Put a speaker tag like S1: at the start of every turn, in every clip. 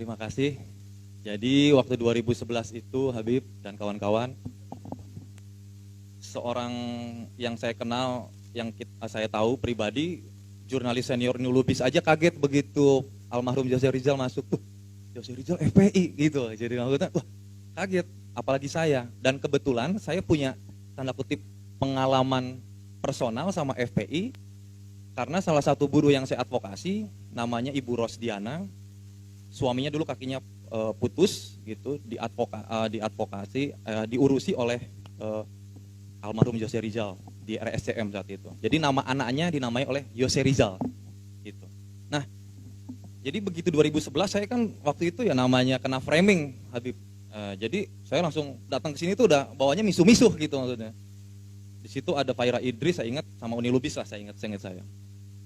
S1: terima kasih. Jadi waktu 2011 itu Habib dan kawan-kawan, seorang yang saya kenal, saya tahu pribadi, jurnalis senior New Lubis aja kaget begitu almarhum Jose Rizal masuk tuh. Jose Rizal FPI gitu. Jadi maksudnya wah, kaget, apalagi saya. Dan kebetulan saya punya tanda kutip pengalaman personal sama FPI karena salah satu buruh yang saya advokasi namanya Ibu Rosdiana. Suaminya dulu kakinya putus gitu, diurusi oleh almarhum Jose Rizal di RSCM saat itu. Jadi nama anaknya dinamai oleh Jose Rizal gitu. Nah, jadi begitu 2011 saya kan waktu itu ya namanya kena framing Habib. Jadi saya langsung datang ke sini tuh udah bawanya misuh-misuh gitu maksudnya. Di situ ada Faira Idris, saya ingat, sama Uni Lubis lah, saya ingat saya.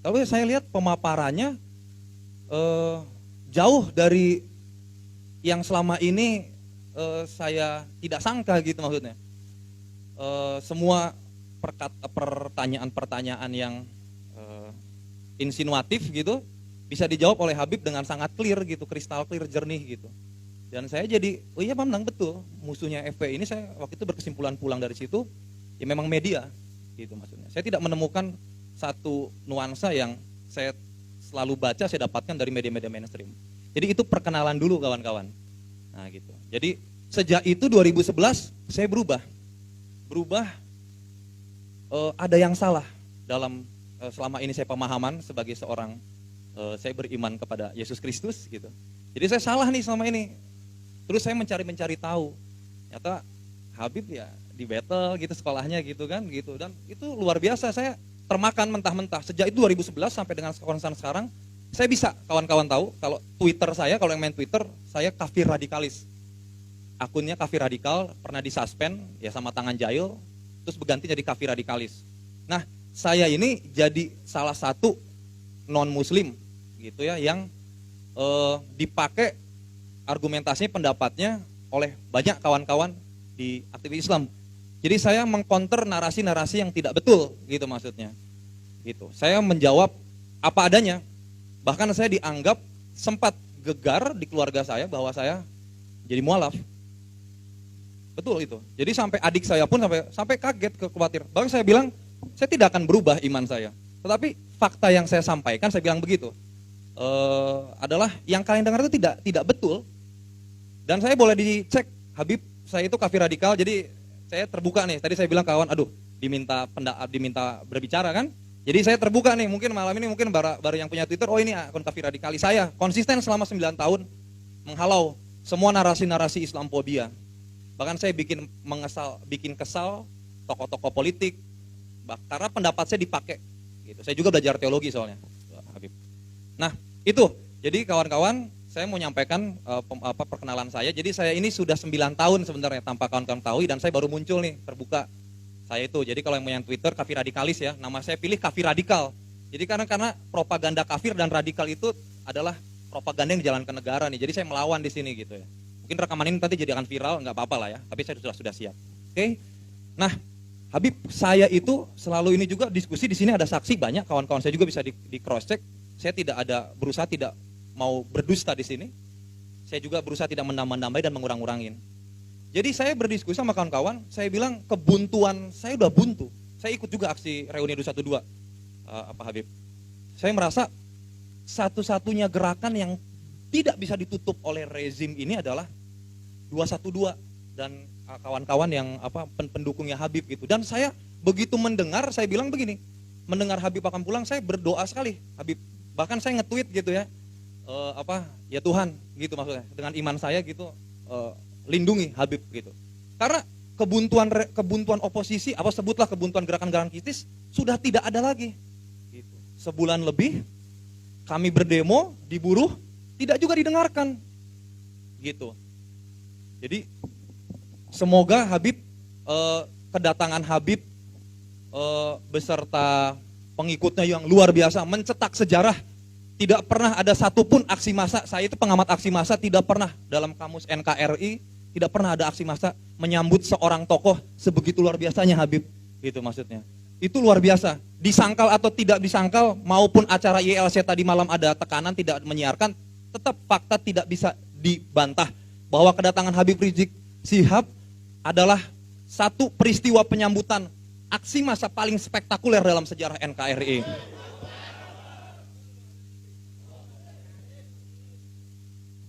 S1: Tapi saya lihat pemaparannya jauh dari yang selama ini saya tidak sangka gitu maksudnya. Semua pertanyaan-pertanyaan yang insinuatif gitu bisa dijawab oleh Habib dengan sangat clear gitu, kristal clear, jernih gitu. Dan saya jadi, oh iya memang betul, musuhnya FPI ini saya waktu itu berkesimpulan pulang dari situ, ya memang media gitu maksudnya. Saya tidak menemukan satu nuansa yang saya selalu baca, saya dapatkan dari media-media mainstream. Jadi itu perkenalan dulu kawan-kawan. Nah gitu. Jadi sejak itu 2011 saya berubah. Ada yang salah dalam selama ini saya pemahaman sebagai seorang saya beriman kepada Yesus Kristus gitu. Jadi saya salah nih selama ini. Terus saya mencari tahu. Ternyata Habib ya di battle gitu sekolahnya gitu kan gitu, dan itu luar biasa. Saya termakan mentah-mentah sejak itu 2011 sampai dengan sekarang. Saya bisa kawan-kawan tahu kalau Twitter saya, kalau yang main Twitter, saya kafir radikalis. Akunnya kafir radikal, pernah disuspend ya sama tangan jahil, terus berganti jadi kafir radikalis. Nah, saya ini jadi salah satu non muslim gitu ya yang dipakai argumentasinya, pendapatnya oleh banyak kawan-kawan di aktivis Islam. Jadi saya mengcounter narasi-narasi yang tidak betul gitu maksudnya. Gitu. Saya menjawab apa adanya. Bahkan saya dianggap sempat gegar di keluarga saya bahwa saya jadi mualaf. Betul itu. Jadi sampai adik saya pun sampai kaget, khawatir. Bahkan saya bilang, saya tidak akan berubah iman saya. Tetapi fakta yang saya sampaikan, saya bilang begitu, adalah yang kalian dengar itu tidak betul. Dan saya boleh dicek, Habib, saya itu kafir radikal, jadi saya terbuka nih. Tadi saya bilang kawan, diminta berbicara kan? Jadi saya terbuka nih, mungkin malam ini mungkin baru yang punya Twitter, oh ini akun kafir radikali. Saya konsisten selama 9 tahun menghalau semua narasi-narasi Islamfobia. Bahkan saya bikin kesal tokoh-tokoh politik, karena pendapat saya dipakai. Gitu. Saya juga belajar teologi soalnya, Habib. Nah itu, jadi kawan-kawan, saya mau nyampaikan perkenalan saya. Jadi saya ini sudah 9 tahun sebenarnya tanpa kawan-kawan tahu, dan saya baru muncul nih, terbuka. Saya itu, jadi kalau yang main Twitter kafir radikalis ya, nama saya pilih kafir radikal. Jadi karena propaganda kafir dan radikal itu adalah propaganda yang dijalankan negara nih. Jadi saya melawan di sini gitu ya. Mungkin rekaman ini nanti jadi akan viral, nggak apa-apa lah ya. Tapi saya sudah siap. Oke. Nah, Habib, saya itu selalu ini juga diskusi di sini, ada saksi banyak, kawan-kawan saya juga bisa di cross check. Saya berusaha tidak mau berdusta di sini. Saya juga berusaha tidak menambah-nambah dan mengurang-urangin. Jadi saya berdiskusi sama kawan-kawan, saya bilang kebuntuan saya udah buntu. Saya ikut juga aksi reuni 212, Habib. Saya merasa satu-satunya gerakan yang tidak bisa ditutup oleh rezim ini adalah 212 dan kawan-kawan yang pendukungnya Habib gitu. Dan saya begitu mendengar, saya bilang begini, mendengar Habib akan pulang, saya berdoa sekali, Habib. Bahkan saya nge-tweet gitu ya, ya Tuhan gitu maksudnya, dengan iman saya gitu, lindungi Habib gitu. Karena kebuntuan oposisi, sebutlah kebuntuan gerakan-gerakan kritis sudah tidak ada lagi. Gitu. Sebulan lebih kami berdemo, diburuh, tidak juga didengarkan. Gitu. Jadi semoga Habib, kedatangan Habib beserta pengikutnya yang luar biasa mencetak sejarah. Tidak pernah ada satupun aksi massa, saya itu pengamat aksi massa, tidak pernah dalam kamus NKRI tidak pernah ada aksi massa menyambut seorang tokoh sebegitu luar biasanya Habib, gitu maksudnya. Itu luar biasa, disangkal atau tidak disangkal, maupun acara YLC tadi malam ada tekanan tidak menyiarkan, tetap fakta tidak bisa dibantah bahwa kedatangan Habib Rizik Syihab adalah satu peristiwa penyambutan aksi massa paling spektakuler dalam sejarah NKRI.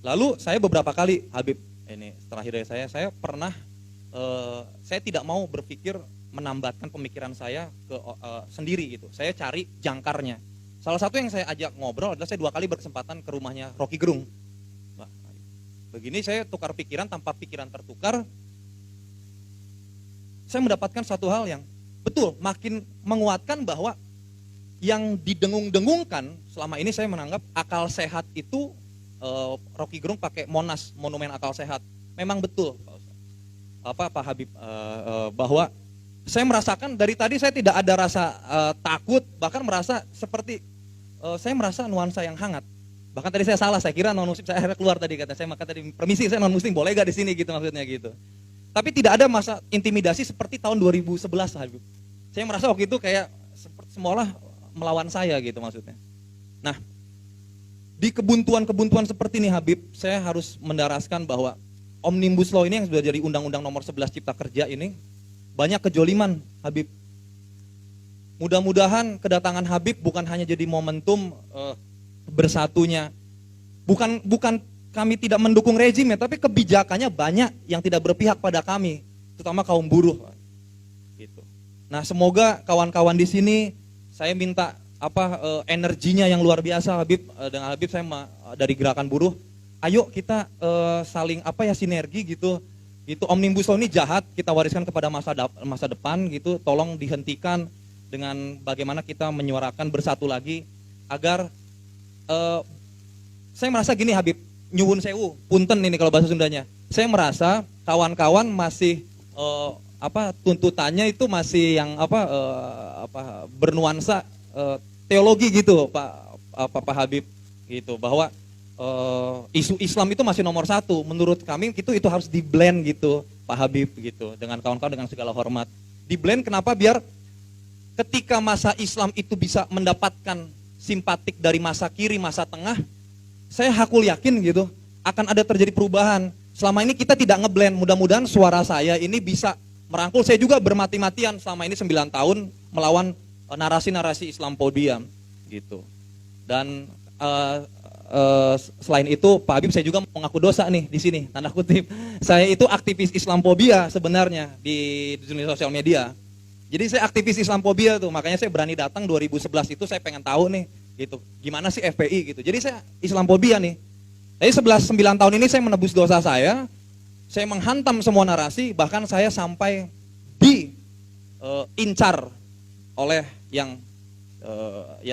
S1: Lalu saya beberapa kali, Habib, ini terakhir dari saya pernah, saya tidak mau berpikir menambatkan pemikiran saya ke sendiri gitu. Saya cari jangkarnya. Salah satu yang saya ajak ngobrol adalah saya 2 kali berkesempatan ke rumahnya Rocky Gerung. Nah, begini saya tukar pikiran, tanpa pikiran tertukar, saya mendapatkan satu hal yang betul makin menguatkan bahwa yang didengung-dengungkan selama ini saya menganggap akal sehat itu Rocky Gerung pakai Monas, monumen akal sehat. Memang betul Pak Habib, bahwa saya merasakan dari tadi saya tidak ada rasa takut, bahkan merasa seperti saya merasa nuansa yang hangat. Bahkan tadi saya salah, saya kira non muslim, saya akhirnya keluar tadi kata saya, maka tadi permisi saya non muslim, boleh gak di sini gitu maksudnya gitu. Tapi tidak ada masa intimidasi seperti tahun 2011 Habib. Saya merasa waktu itu kayak seperti semualah melawan saya gitu maksudnya. Nah, di kebuntuan-kebuntuan seperti ini Habib, saya harus mendaraskan bahwa Omnibus Law ini yang sudah jadi Undang-Undang Nomor 11 Cipta Kerja ini banyak kejoliman Habib. Mudah-mudahan kedatangan Habib bukan hanya jadi momentum bersatunya. Bukan kami tidak mendukung rezim ya, tapi kebijakannya banyak yang tidak berpihak pada kami, terutama kaum buruh. Gitu. Nah, semoga kawan-kawan di sini saya minta energinya yang luar biasa Habib, dengan Habib saya dari gerakan buruh, ayo kita saling sinergi gitu. Gitu, Omnibus Law ini jahat, kita wariskan kepada masa depan gitu, tolong dihentikan dengan bagaimana kita menyuarakan bersatu lagi agar saya merasa gini Habib, nyuwun sewu, punten ini kalau bahasa Sundanya. Saya merasa kawan-kawan masih tuntutannya itu masih yang bernuansa teologi gitu Pak Habib gitu, bahwa isu Islam itu masih nomor 1. Menurut kami itu harus di blend gitu Pak Habib gitu, dengan kawan-kawan dengan segala hormat. Di blend kenapa? Biar ketika masa Islam itu bisa mendapatkan simpatik dari masa kiri, masa tengah, saya hakul yakin gitu akan ada terjadi perubahan. Selama ini kita tidak ngeblend, mudah-mudahan suara saya ini bisa merangkul. Saya juga bermati-matian selama ini 9 tahun melawan narasi-narasi Islamophobia gitu. Dan selain itu Pak Habib, saya juga mengaku dosa nih di sini, tanda kutip. Saya itu aktivis Islamophobia sebenarnya di dunia sosial media. Jadi saya aktivis Islamophobia tuh, makanya saya berani datang 2011 itu, saya pengen tahu nih gitu, gimana sih FPI gitu. Jadi saya Islamophobia nih. Jadi 9 tahun ini saya menebus dosa saya menghantam semua narasi, bahkan saya sampai diincar oleh yang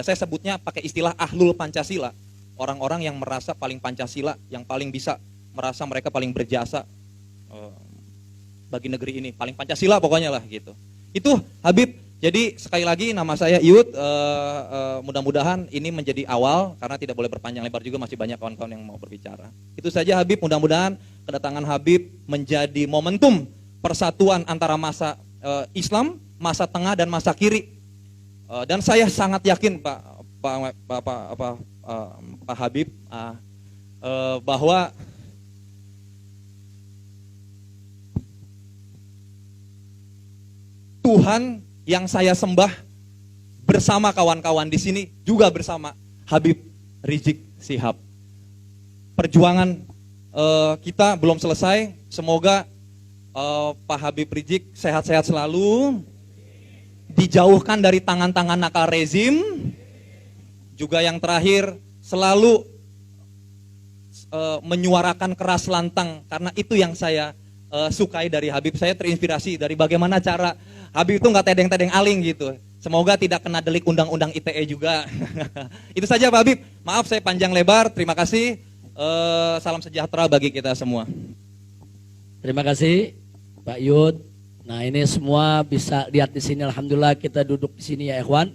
S1: saya sebutnya pakai istilah ahlul Pancasila. Orang-orang yang merasa paling Pancasila, yang paling bisa merasa mereka paling berjasa bagi negeri ini, paling Pancasila pokoknya lah gitu. Itu Habib. Jadi sekali lagi nama saya Iut, mudah-mudahan ini menjadi awal, karena tidak boleh berpanjang lebar juga, masih banyak kawan-kawan yang mau berbicara. Itu saja Habib, mudah-mudahan kedatangan Habib menjadi momentum persatuan antara masa Islam, masa tengah dan masa kiri. Dan saya sangat yakin Pak Habib bahwa Tuhan yang saya sembah bersama kawan-kawan di sini juga bersama Habib Rizik Syihab. Perjuangan kita belum selesai. Semoga Pak Habib Rizik sehat-sehat selalu, dijauhkan dari tangan-tangan nakal rezim. Juga yang terakhir, selalu menyuarakan keras lantang, karena itu yang saya sukai dari Habib. Saya terinspirasi dari bagaimana cara Habib itu nggak tedeng-tedeng aling gitu. Semoga tidak kena delik undang-undang ITE juga. Itu saja Pak Habib. Maaf saya panjang lebar. Terima kasih. Salam sejahtera bagi kita semua.
S2: Terima kasih Pak Yud. Nah ini semua bisa lihat di sini. Alhamdulillah kita duduk di sini ya ikhwan.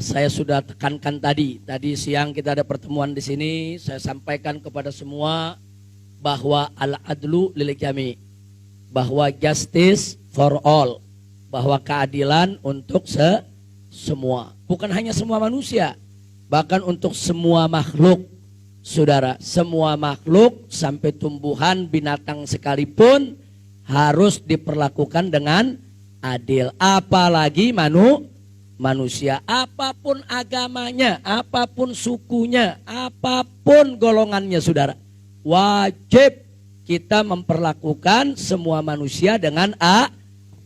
S2: Saya sudah tekankan tadi siang kita ada pertemuan di sini. Saya sampaikan kepada semua bahwa al-adlu lil jami, bahwa justice for all, bahwa keadilan untuk semua, bukan hanya semua manusia, bahkan untuk semua makhluk. saudara, semua makhluk sampai tumbuhan, binatang sekalipun harus diperlakukan dengan adil. Apalagi manusia, apapun agamanya, apapun sukunya, apapun golongannya, saudara, wajib kita memperlakukan semua manusia dengan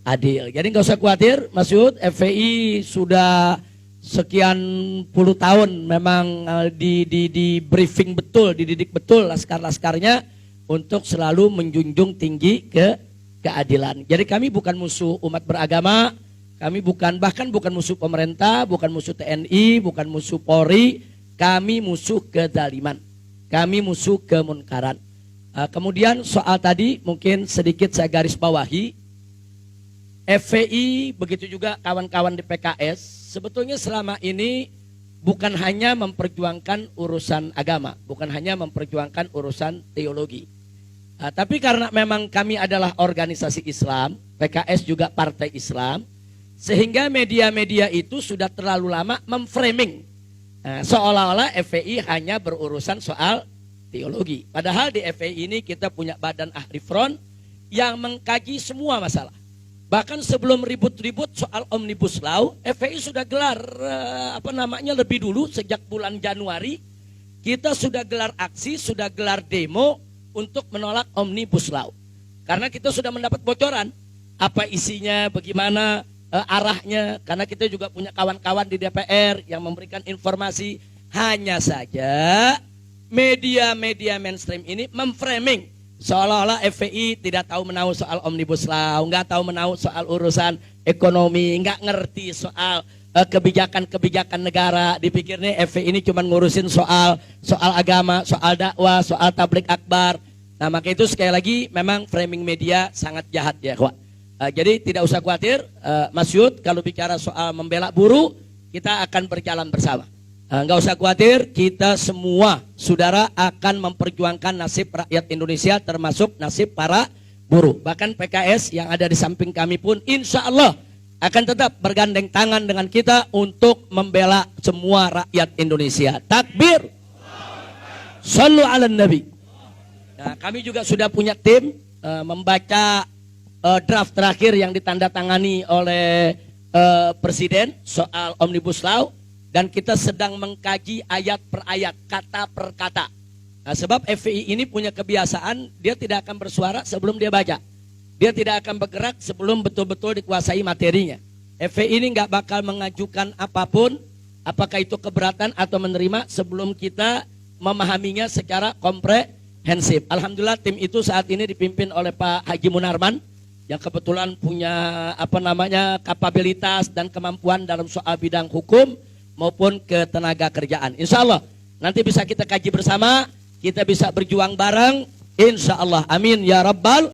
S2: adil. Jadi nggak usah khawatir, Mas Yud, FPI sudah sekian puluh tahun memang di briefing betul, dididik betul laskar-laskarnya untuk selalu menjunjung tinggi keadilan. Jadi kami bukan musuh umat beragama, kami bahkan bukan musuh pemerintah, bukan musuh TNI, bukan musuh Polri, kami musuh kezaliman, kami musuh kemunkaran. Kemudian soal tadi mungkin sedikit saya garis bawahi, FPI begitu juga kawan-kawan di PKS sebetulnya selama ini bukan hanya memperjuangkan urusan agama, bukan hanya memperjuangkan urusan teologi. Tapi karena memang kami adalah organisasi Islam, PKS juga partai Islam, sehingga media-media itu sudah terlalu lama memframing seolah-olah FPI hanya berurusan soal teologi. Padahal di FPI ini kita punya badan ahli front yang mengkaji semua masalah. Bahkan sebelum ribut-ribut soal Omnibus Law, FPI sudah gelar lebih dulu sejak bulan Januari kita sudah gelar aksi, sudah gelar demo untuk menolak Omnibus Law. Karena kita sudah mendapat bocoran apa isinya, bagaimana arahnya, karena kita juga punya kawan-kawan di DPR yang memberikan informasi. Hanya saja media-media mainstream ini memframing seolah-olah FPI tidak tahu menahu soal Omnibus Law, nggak tahu menahu soal urusan ekonomi, nggak ngerti soal kebijakan-kebijakan negara. Dipikirnya FPI ini cuma ngurusin soal agama, soal dakwah, soal tablik akbar. Nah maka itu sekali lagi memang framing media sangat jahat ya kawan. Jadi tidak usah khawatir, Mas Yud, kalau bicara soal membela buruh kita akan berjalan bersama. Nggak usah khawatir, kita semua saudara akan memperjuangkan nasib rakyat Indonesia termasuk nasib para buruh. Bahkan PKS yang ada di samping kami pun insya Allah akan tetap bergandeng tangan dengan kita untuk membela semua rakyat Indonesia. Takbir, sallu ala nabi. Nah, kami juga sudah punya tim membaca draft terakhir yang ditandatangani oleh Presiden soal Omnibus Law. Dan kita sedang mengkaji ayat per ayat, kata per kata. Nah, sebab FPI ini punya kebiasaan, dia tidak akan bersuara sebelum dia baca. Dia tidak akan bergerak sebelum betul-betul dikuasai materinya. FPI ini nggak bakal mengajukan apapun, apakah itu keberatan atau menerima sebelum kita memahaminya secara komprehensif. Alhamdulillah tim itu saat ini dipimpin oleh Pak Haji Munarman yang kebetulan punya kapabilitas dan kemampuan dalam soal bidang hukum maupun ketenaga kerjaan. Insya Allah nanti bisa kita kaji bersama, kita bisa berjuang bareng. Insya Allah, amin ya rabbal